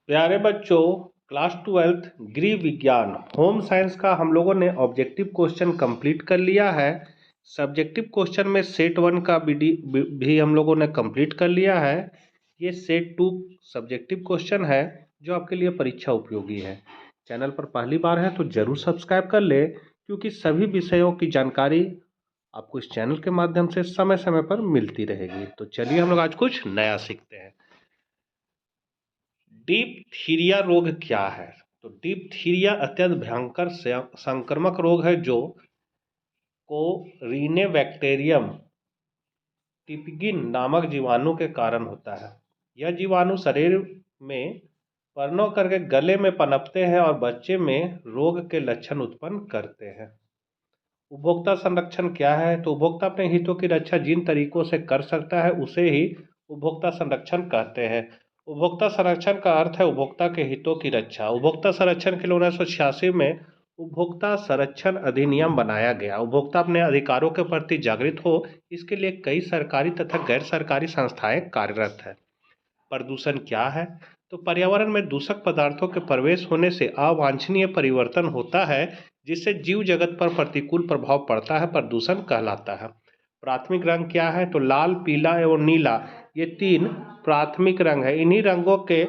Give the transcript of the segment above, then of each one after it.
प्यारे बच्चों, class 12th गृह विज्ञान होम साइंस का हम लोगों ने ऑब्जेक्टिव क्वेश्चन कंप्लीट कर लिया है। सब्जेक्टिव क्वेश्चन में सेट 1 का भी हम लोगों ने कंप्लीट कर लिया है। ये सेट 2 सब्जेक्टिव क्वेश्चन है जो आपके लिए परीक्षा उपयोगी है। चैनल पर पहली बार है तो जरूर सब्सक्राइब कर ले, क्योंकि सभी विषयों की जानकारी आपको इस चैनल के माध्यम से समय समय पर मिलती रहेगी। तो चलिए हम लोग आज कुछ नया सीखते हैं। डिप्थीरिया रोग क्या है? तो डिप्थीरिया अत्यंत भयंकर संक्रामक रोग है जो कोरिनेबैक्टीरियम टिपिगिन नामक जीवाणु के कारण होता है। यह जीवाणु शरीर में परनों करके गले में पनपते हैं और बच्चे में रोग के लक्षण उत्पन्न करते हैं। उपभोक्ता संरक्षण क्या है? तो उपभोक्ता अपने हितों की रक्षा जिन तरीकों से कर सकता है उसे ही उपभोक्ता संरक्षण कहते हैं। उपभोक्ता संरक्षण का अर्थ है उपभोक्ता के हितों की रक्षा। उपभोक्ता संरक्षण के लिए 1986 में उपभोक्ता संरक्षण अधिनियम बनाया गया। उपभोक्ता अपने अधिकारों के प्रति जागृत हो, इसके लिए कई सरकारी तथा गैर सरकारी संस्थाएं कार्यरत है। प्रदूषण क्या है? तो पर्यावरण में दूषक पदार्थों के प्रवेश होने से अवांछनीय परिवर्तन होता है, जिससे जीव जगत पर प्रतिकूल प्रभाव पड़ता है, प्रदूषण कहलाता है। प्राथमिक रंग क्या है? तो लाल, पीला एवं नीला, ये 3 प्राथमिक रंग है। इन्हीं रंगों के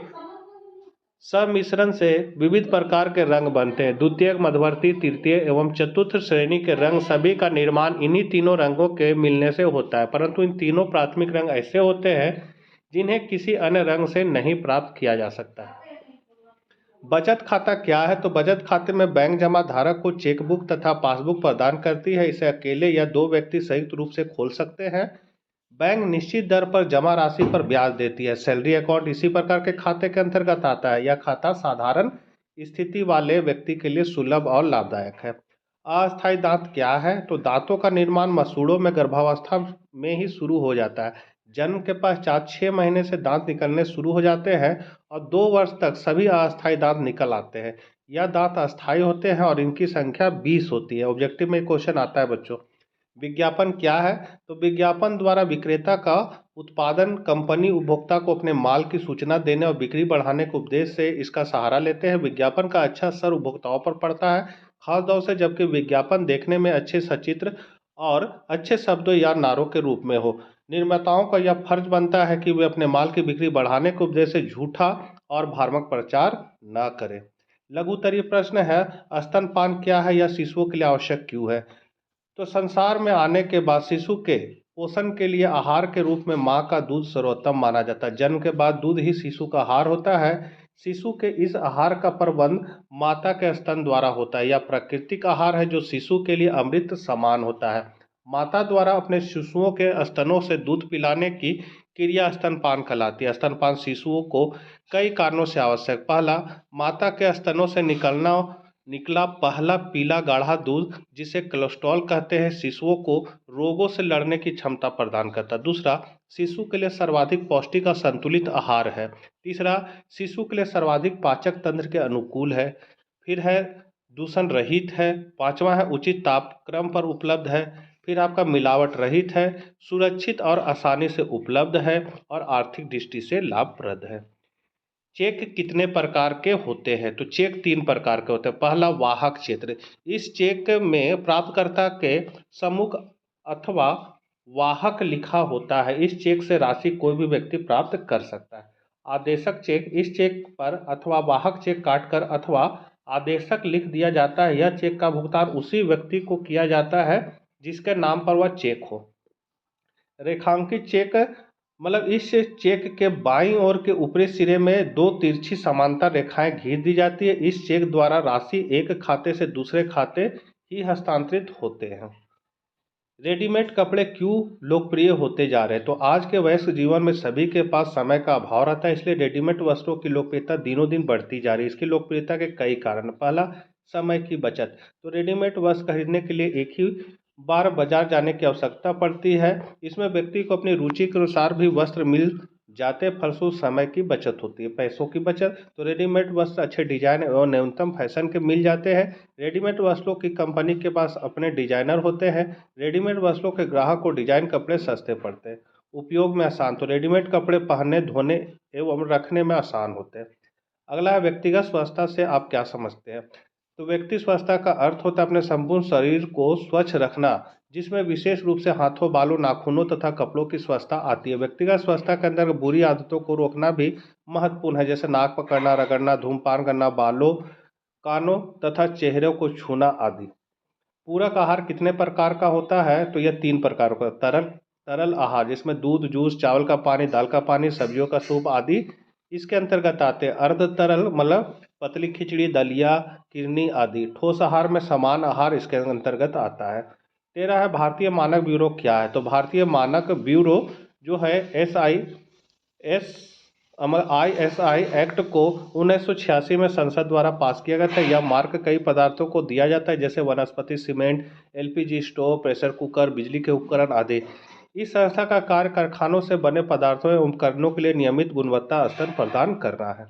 सम्मिश्रण से विविध प्रकार के रंग बनते हैं। द्वितीयक, मध्यवर्ती, तृतीय एवं चतुर्थ श्रेणी के रंग सभी का निर्माण इन्हीं तीनों रंगों के मिलने से होता है, परंतु इन तीनों प्राथमिक रंग ऐसे होते हैं जिन्हें किसी अन्य रंग से नहीं प्राप्त किया जा सकता। बचत खाता क्या है? तो बचत खाते में बैंक जमा धारक को चेकबुक तथा पासबुक प्रदान करती है। इसे अकेले या 2 व्यक्ति संयुक्त रूप से खोल सकते हैं। बैंक निश्चित दर पर जमा राशि पर ब्याज देती है। सैलरी अकाउंट इसी प्रकार के खाते के अंतर्गत आता है। यह खाता साधारण स्थिति वाले व्यक्ति के लिए सुलभ और लाभदायक है। अस्थायी दांत क्या है? तो दांतों का निर्माण मसूड़ों में गर्भावस्था में ही शुरू हो जाता है। जन्म के पश्चात 6 महीने से दांत निकलने शुरू हो जाते हैं और 2 वर्ष तक सभी अस्थायी दांत निकल आते हैं। यह दांत अस्थायी होते हैं और इनकी संख्या 20 होती है। ऑब्जेक्टिव में क्वेश्चन आता है बच्चों। विज्ञापन क्या है? तो विज्ञापन द्वारा विक्रेता का उत्पादन कंपनी उपभोक्ता को अपने माल की सूचना देने और बिक्री बढ़ाने के उद्देश्य से इसका सहारा लेते हैं। विज्ञापन का अच्छा असर उपभोक्ताओं पर पड़ता है, खास तौर से जबकि विज्ञापन देखने में अच्छे सचित्र और अच्छे शब्दों या नारों के रूप में हो। निर्माताओं का यह फर्ज बनता है कि वे अपने माल की बिक्री बढ़ाने के उद्देश्य से झूठा और भ्रामक प्रचार न करें। लघु उत्तरीय प्रश्न है, स्तनपान क्या है? यह शिशुओं के लिए आवश्यक क्यों है? तो संसार में आने के बाद शिशु के पोषण के लिए आहार के रूप में माँ का दूध सर्वोत्तम माना जाता है। जन्म के बाद दूध ही शिशु का आहार होता है। शिशु के इस आहार का प्रबंध माता के स्तन द्वारा होता है। यह प्राकृतिक आहार है जो शिशु के लिए अमृत समान होता है। माता द्वारा अपने शिशुओं के स्तनों से दूध पिलाने की क्रिया स्तनपान कहलाती है। स्तनपान शिशुओं को कई कारणों से आवश्यक। पहला, माता के स्तनों से निकला पहला पीला गाढ़ा दूध, जिसे कोलेस्ट्रॉल कहते हैं, शिशुओं को रोगों से लड़ने की क्षमता प्रदान करता है। दूसरा, शिशु के लिए सर्वाधिक पौष्टिक और संतुलित आहार है। तीसरा, शिशु के लिए सर्वाधिक पाचक तंत्र के अनुकूल है। फिर है दूषण रहित है। पांचवा है उचित तापक्रम पर उपलब्ध है। फिर आपका मिलावट रहित है, सुरक्षित और आसानी से उपलब्ध है और आर्थिक दृष्टि से लाभप्रद है। चेक कितने प्रकार के होते हैं? तो चेक 3 प्रकार के होते हैं। पहला, वाहक क्षेत्र। इस चेक में प्राप्तकर्ता के सम्मुख अथवा वाहक लिखा होता है। इस चेक से राशि कोई भी व्यक्ति प्राप्त कर सकता है। आदेशक चेक, इस चेक पर अथवा वाहक चेक काटकर अथवा आदेशक लिख दिया जाता है। यह चेक का भुगतान उसी व्यक्ति को किया जाता है जिसके नाम पर वह चेक हो। रेखांकित चेक, मतलब इस चेक के बाईं ओर के ऊपरी सिरे में 2 तिरछी समांतर रेखाएं खींच दी जाती है। इस चेक द्वारा राशि एक खाते से दूसरे खाते ही हस्तांतरित होते हैं। रेडीमेड कपड़े क्यों लोकप्रिय होते जा रहे हैं? तो आज के व्यस्त जीवन में सभी के पास समय का अभाव रहता है, इसलिए रेडीमेड वस्त्रों की लोकप्रियता दिनों दिन बढ़ती जा रही है। इसकी लोकप्रियता के कई कारण। पहला, समय की बचत। तो रेडीमेड वस्त्र खरीदने के लिए एक ही बार बाजार जाने की आवश्यकता पड़ती है। इसमें व्यक्ति को अपनी रुचि के अनुसार भी वस्त्र मिल जाते, फलस्वरूप समय की बचत होती है। पैसों की बचत, तो रेडीमेड वस्त्र अच्छे डिजाइन एवं न्यूनतम फैशन के मिल जाते हैं। रेडीमेड वस्त्रों की कंपनी के पास अपने डिजाइनर होते हैं। रेडीमेड वस्त्रों के ग्राहक को डिजाइन कपड़े सस्ते पड़ते हैं। उपयोग में आसान, तो रेडीमेड कपड़े पहनने, धोने एवं रखने में आसान होते हैं। अगला है व्यक्तिगत स्वच्छता से आप क्या समझते हैं। तो व्यक्ति स्वच्छता का अर्थ होता है अपने संपूर्ण शरीर को स्वच्छ रखना, जिसमें विशेष रूप से हाथों, बालों, नाखूनों तथा कपड़ों की स्वच्छता आती है। व्यक्तिगत स्वच्छता के अंदर बुरी आदतों को रोकना भी महत्वपूर्ण है, जैसे नाक पकड़ना, रगड़ना, धूम्रपान करना, बालों, कानों तथा चेहरे को छूना आदि। पूरक आहार कितने प्रकार का होता है, तो यह 3 प्रकार का। तरल तरल आहार जिसमें दूध, जूस, चावल का पानी, दाल का पानी, सब्जियों का सूप आदि इसके अंतर्गत आते हैं। अर्ध तरल मतलब पतली खिचड़ी, दलिया, किरनी आदि। ठोस आहार में समान आहार इसके अंतर्गत आता है। 13 है भारतीय मानक ब्यूरो क्या है। तो भारतीय मानक ब्यूरो जो है एस ISI एक्ट को 1986 में संसद द्वारा पास किया गया था। यह मार्क कई पदार्थों को दिया जाता है, जैसे वनस्पति cement, LPG stove, pressure cooker, बिजली के उपकरण आदि। इस संस्था का कार्य कारखानों से बने पदार्थों एवं उपकरणों के लिए नियमित गुणवत्ता स्तर प्रदान करना है।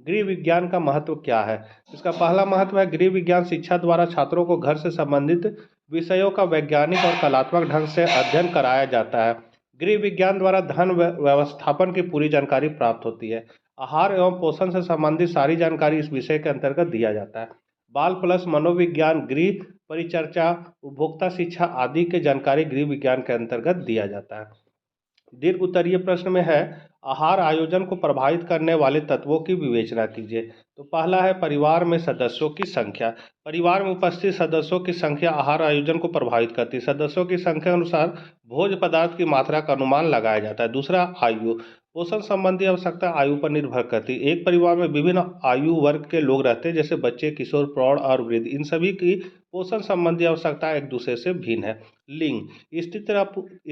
गृह विज्ञान का महत्व क्या है। इसका पहला महत्व है गृह विज्ञान शिक्षा द्वारा छात्रों को घर से संबंधित विषयों का वैज्ञानिक और कलात्मक ढंग से अध्ययन कराया जाता है। गृह विज्ञान द्वारा धन व्यवस्थापन की पूरी जानकारी प्राप्त होती है। आहार एवं पोषण से संबंधित सारी जानकारी इस विषय के अंतर्गत दिया जाता है। बाल प्लस मनोविज्ञान, गृह परिचर्चा, उपभोक्ता शिक्षा आदि के जानकारी गृह विज्ञान के अंतर्गत दिया जाता है। दीर्घ उत्तरीय प्रश्न में है आहार आयोजन को प्रभावित करने वाले तत्वों की विवेचना कीजिए। तो पहला है परिवार में सदस्यों की संख्या। परिवार में उपस्थित सदस्यों की संख्या आहार आयोजन को प्रभावित करती है। सदस्यों की संख्या के अनुसार भोज्य पदार्थ की मात्रा का अनुमान लगाया जाता है। दूसरा, आयु। पोषण संबंधी आवश्यकता आयु पर निर्भर करती है। एक परिवार में विभिन्न आयु वर्ग के लोग रहते हैं, जैसे बच्चे, किशोर, प्रौढ़ और वृद्ध। इन सभी की पोषण संबंधी आवश्यकता एक दूसरे से भिन्न है। लिंग।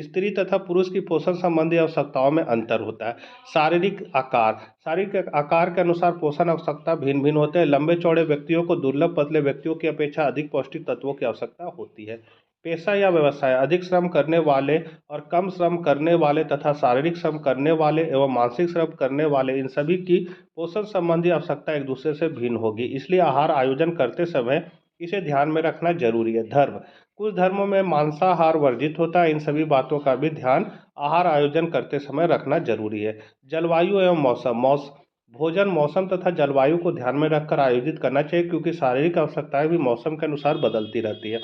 स्त्री तथा पुरुष की पोषण संबंधी आवश्यकताओं में अंतर होता है। शारीरिक आकार के अनुसार पोषण आवश्यकता भिन्न भिन्न होते हैं। लंबे चौड़े व्यक्तियों को दुर्लभ पतले व्यक्तियों की अपेक्षा अधिक पौष्टिक तत्वों की आवश्यकता होती है। पेशा या व्यवसाय। अधिक श्रम करने वाले और कम श्रम करने वाले तथा शारीरिक श्रम करने वाले एवं मानसिक श्रम करने वाले, इन सभी की पोषण संबंधी आवश्यकता एक दूसरे से भिन्न होगी। इसलिए आहार आयोजन करते समय इसे ध्यान में रखना जरूरी है। धर्म। कुछ धर्मों में मांसाहार वर्जित होता है। इन सभी बातों का भी ध्यान आहार आयोजन करते समय रखना जरूरी है। जलवायु एवं मौसम। भोजन मौसम तथा जलवायु को ध्यान में रखकर आयोजित करना चाहिए, क्योंकि शारीरिक आवश्यकताएं भी मौसम के अनुसार बदलती रहती है।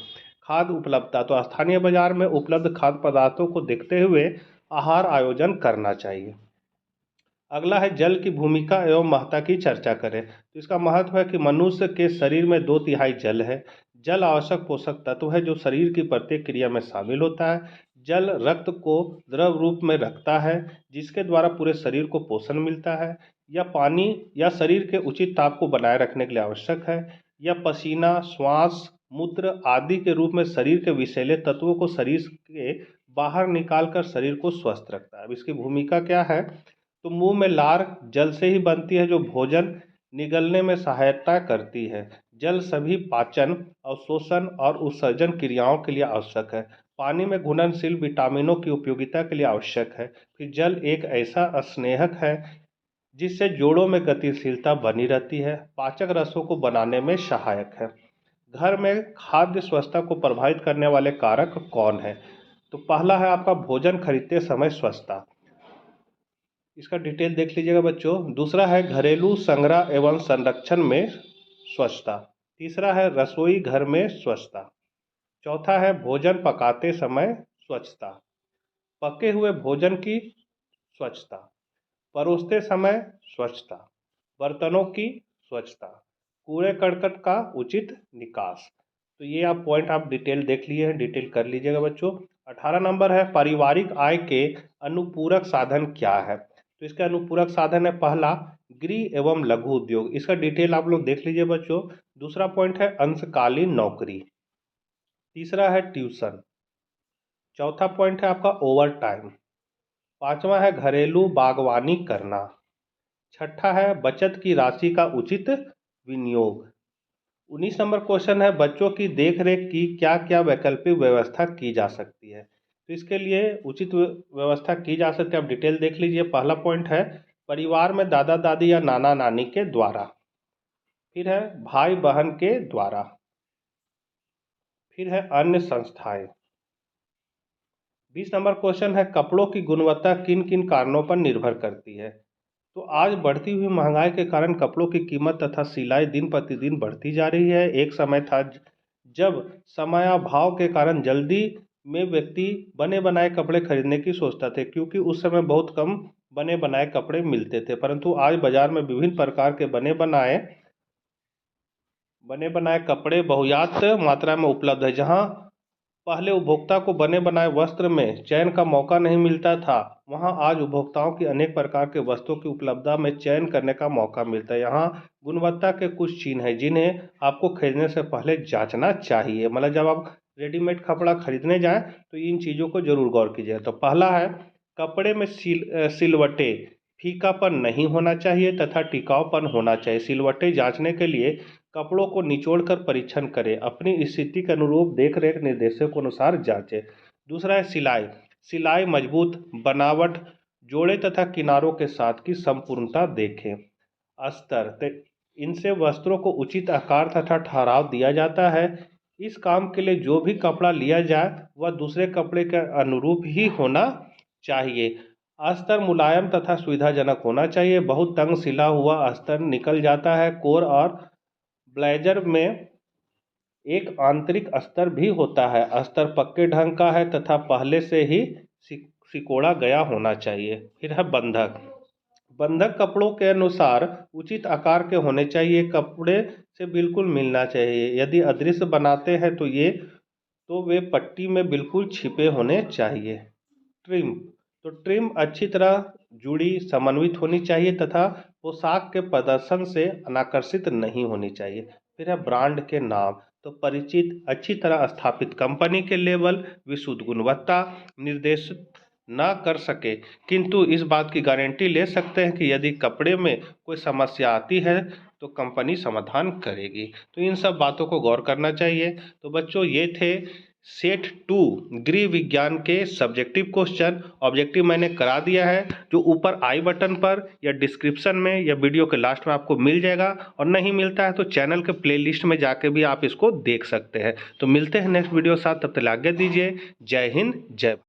खाद्य उपलब्धता। तो स्थानीय बाजार में उपलब्ध खाद्य पदार्थों को देखते हुए आहार आयोजन करना चाहिए। अगला है जल की भूमिका एवं महत्ता की चर्चा करें। तो इसका महत्व है कि मनुष्य के शरीर में 2/3 जल है। जल आवश्यक पोषक तत्व है जो शरीर की प्रत्येक क्रिया में शामिल होता है। जल रक्त को द्रव रूप में रखता है, जिसके द्वारा पूरे शरीर को पोषण मिलता है। यह पानी या शरीर के उचित ताप को बनाए रखने के लिए आवश्यक है। यह पसीना, श्वास, मूत्र आदि के रूप में शरीर के विषैले तत्वों को शरीर के बाहर निकालकर शरीर को स्वस्थ रखता है। अब इसकी भूमिका क्या है। तो मुंह में लार जल से ही बनती है, जो भोजन निगलने में सहायता करती है। जल सभी पाचन, अवशोषण और उत्सर्जन क्रियाओं के लिए आवश्यक है। पानी में घुलनशील विटामिनों की उपयोगिता के लिए आवश्यक है। फिर जल एक ऐसा स्नेहक है जिससे जोड़ों में गतिशीलता बनी रहती है। पाचक रसों को बनाने में सहायक है। घर में खाद्य स्वच्छता को प्रभावित करने वाले कारक कौन है। तो पहला है आपका भोजन खरीदते समय स्वच्छता। इसका डिटेल देख लीजिएगा बच्चों। दूसरा है घरेलू संग्रह एवं संरक्षण में स्वच्छता। तीसरा है रसोई घर में स्वच्छता। चौथा है भोजन पकाते समय स्वच्छता। पके हुए भोजन की स्वच्छता। परोसते समय स्वच्छता। बर्तनों की स्वच्छता। कूड़े करकट का उचित निकास। तो ये आप पॉइंट आप डिटेल देख लिए हैं, डिटेल कर लीजिएगा बच्चों। 18 नंबर है पारिवारिक आय के अनुपूरक साधन क्या है। तो इसका अनुपूरक साधन है पहला गृह एवं लघु उद्योग। इसका डिटेल आप लोग देख लीजिए बच्चों। दूसरा पॉइंट है अंशकालीन नौकरी। तीसरा है ट्यूशन। चौथा पॉइंट है आपका ओवर टाइम। पांचवा है घरेलू बागवानी करना। छठा है बचत की राशि का उचित विनियोग। 19 नंबर क्वेश्चन है बच्चों की देखरेख की क्या क्या वैकल्पिक व्यवस्था की जा सकती है। तो इसके लिए उचित व्यवस्था की जा सकती है, आप डिटेल देख लीजिए। पहला पॉइंट है परिवार में दादा दादी या नाना नानी के द्वारा। फिर है भाई बहन के द्वारा। फिर है अन्य संस्थाएं। 20 नंबर क्वेश्चन है कपड़ों की गुणवत्ता किन किन कारणों पर निर्भर करती है। तो आज बढ़ती हुई महंगाई के कारण कपड़ों की कीमत तथा सिलाई दिन प्रतिदिन बढ़ती जा रही है। एक समय था जब समयाभाव के कारण जल्दी में व्यक्ति बने बनाए कपड़े खरीदने की सोचता थे, क्योंकि उस समय बहुत कम बने बनाए कपड़े मिलते थे। परंतु आज बाजार में विभिन्न प्रकार के बने बनाए कपड़े बहुतायत मात्रा में उपलब्ध है। जहां पहले उपभोक्ता को बने बनाए वस्त्र में चयन का मौका नहीं मिलता था, वहां आज उपभोक्ताओं की अनेक प्रकार के वस्त्रों की उपलब्धता में चयन करने का मौका मिलता है। यहाँ गुणवत्ता के कुछ चिन्ह हैं जिन्हें आपको खरीदने से पहले जांचना चाहिए। मतलब जब आप रेडीमेड कपड़ा खरीदने जाएं तो इन चीज़ों को जरूर गौर कीजिए। तो पहला है, कपड़े में सिलवटे फीकापन नहीं होना चाहिए तथा टिकाऊपन होना चाहिए। सिलवटे जांचने के लिए कपड़ों को निचोड़कर परीक्षण करें। अपनी स्थिति के अनुरूप देख रेख निर्देशों के अनुसार जांचें। दूसरा है सिलाई। सिलाई मजबूत बनावट, जोड़े तथा किनारों के साथ की संपूर्णता देखें। अस्तर, तो इनसे वस्त्रों को उचित आकार तथा ठहराव दिया जाता है। इस काम के लिए जो भी कपड़ा लिया जाए वह दूसरे कपड़े के अनुरूप ही होना चाहिए। अस्तर मुलायम तथा सुविधाजनक होना चाहिए। बहुत तंग सिला हुआ अस्तर निकल जाता है। कोर और ब्लेजर में एक आंतरिक अस्तर भी होता है। अस्तर पक्के ढंग का है तथा पहले से ही सिकोड़ा गया होना चाहिए। फिर है बंधक। बंधक कपड़ों के अनुसार उचित आकार के होने चाहिए। कपड़े से बिल्कुल मिलना चाहिए। यदि अदृश्य बनाते हैं तो वे पट्टी में बिल्कुल छिपे होने चाहिए। ट्रिम, तो ट्रिम अच्छी तरह जुड़ी समन्वित होनी चाहिए तथा पोशाक के प्रदर्शन से अनाकर्षित नहीं होनी चाहिए। फिर है ब्रांड के नाम। तो परिचित अच्छी तरह स्थापित कंपनी के लेबल विशुद्ध गुणवत्ता निर्देशित ना कर सके, किंतु इस बात की गारंटी ले सकते हैं कि यदि कपड़े में कोई समस्या आती है तो कंपनी समाधान करेगी। तो इन सब बातों को गौर करना चाहिए। तो बच्चों, ये थे सेट 2 गृह विज्ञान के सब्जेक्टिव क्वेश्चन। ऑब्जेक्टिव मैंने करा दिया है, जो ऊपर आई बटन पर या डिस्क्रिप्शन में या वीडियो के लास्ट में आपको मिल जाएगा। और नहीं मिलता है तो चैनल के प्लेलिस्ट में जाके भी आप इसको देख सकते हैं। तो मिलते हैं नेक्स्ट वीडियो साथ, तब तक आज्ञा दीजिए। जय हिंद, जय भारत।